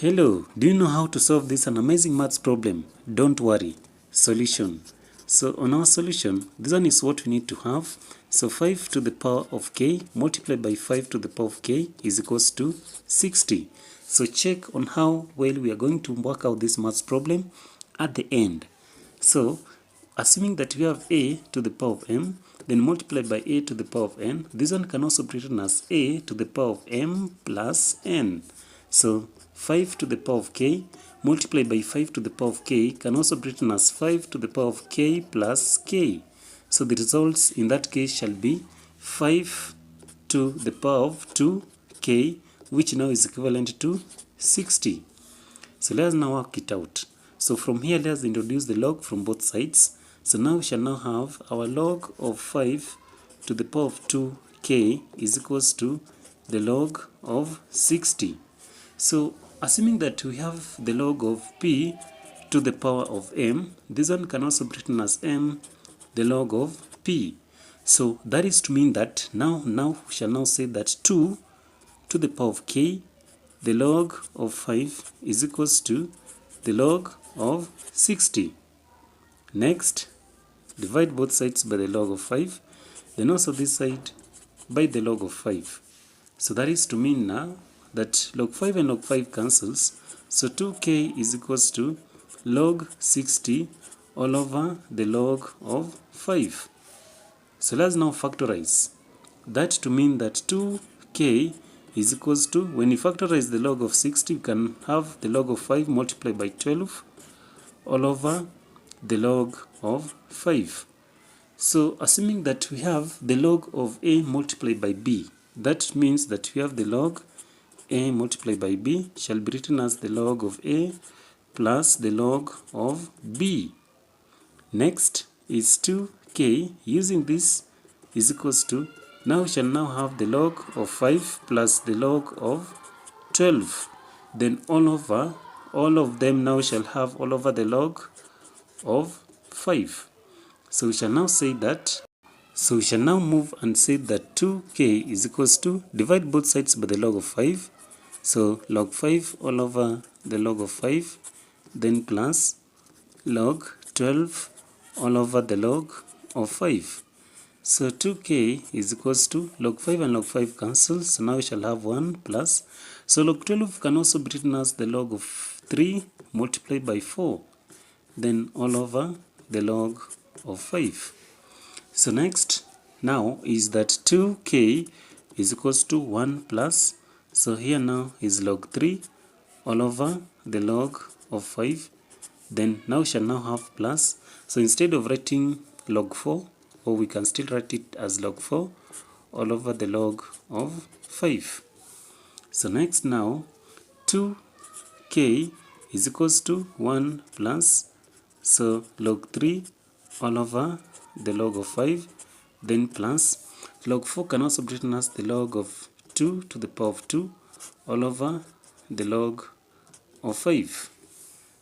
Hello, do you know how to solve this an amazing maths problem? Don't worry. Solution. So on our solution, this one is what we need to have. So 5 to the power of k multiplied by 5 to the power of k is equals to 60. So check on how well we are going to work out this maths problem at the end. So assuming that we have a to the power of m, then multiplied by a to the power of n, this one can also be written as a to the power of m plus n. So 5 to the power of k multiplied by 5 to the power of k can also be written as 5 to the power of k plus k. So the results in that case shall be 5 to the power of 2k, which now is equivalent to 60. So let's now work it out. So from here, let's introduce the log from both sides. So now we shall now have our log of 5 to the power of 2k is equals to the log of 60. So assuming that we have the log of p to the power of m, this one can also be written as m the log of p. So that is to mean that now we shall now say that 2 to the power of k, the log of 5 is equals to the log of 60. Next, divide both sides by the log of 5, then also this side by the log of 5. So that is to mean now that log 5 and log 5 cancels, so 2k is equals to log 60 all over the log of 5. So let's now factorize that to mean that 2k is equals to, when you factorize the log of 60, you can have the log of 5 multiplied by 12 all over the log of 5. So assuming that we have the log of a multiplied by b, that means that we have the log a multiplied by b shall be written as the log of a plus the log of b. Next is 2k. Using this is equals to, now we shall now have the log of 5 plus the log of 12. Then all of them now shall have all over the log of 5. So we shall now say that, so we shall now move and say that 2k is equals to, divide both sides by the log of 5. So log 5 all over the log of 5, then plus log 12 all over the log of 5. So 2k is equals to, log 5 and log 5 cancel, so now we shall have 1 plus. So log 12 can also be written as the log of 3 multiplied by 4, then all over the log of 5. So next now is that 2k is equals to 1 plus, so here now is log 3 all over the log of 5, then now we shall now have plus. So instead of writing log 4, or we can still write it as log 4 all over the log of 5. So next now 2k is equals to 1 plus, so log 3 all over the log of 5, then plus log 4 can also be written as the log of 2 to the power of 2 all over the log of 5.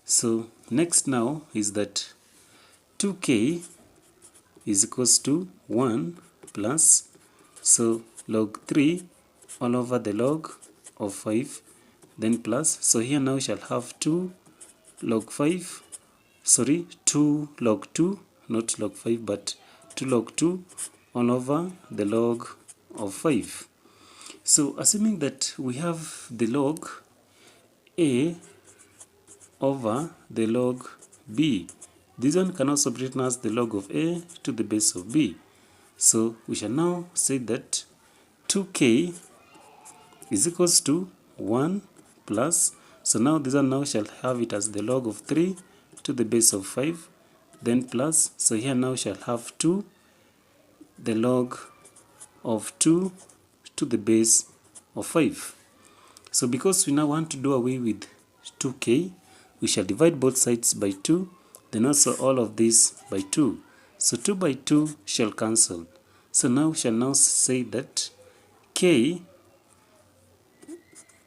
So next now is that 2k is equals to 1 plus, so log 3 all over the log of 5, then plus, so here now we shall have 2 log 5, sorry, 2 log 2, not log 5, but 2 log 2 all over the log of 5. So assuming that we have the log a over the log b, this one can also be written as the log of a to the base of b. So we shall now say that 2k is equals to 1 plus, so now this one now shall have it as the log of 3 to the base of 5, then plus, so here now shall have 2 the log of 2 to the base of 5. So because we now want to do away with 2k, we shall divide both sides by 2, then also all of this by 2. So 2 by 2 shall cancel. So now we shall now say that k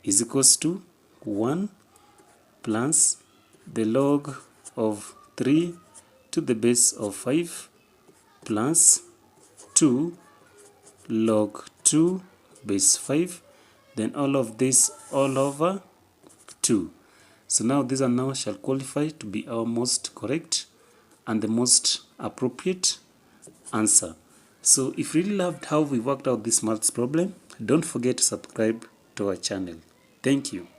is equals to 1 plus the log of 3 to the base of 5 plus 2 log 2 base 5, then all of this all over 2. So now this one now shall qualify to be our most correct and the most appropriate answer. So if you really loved how we worked out this maths problem, don't forget to subscribe to our channel. Thank you.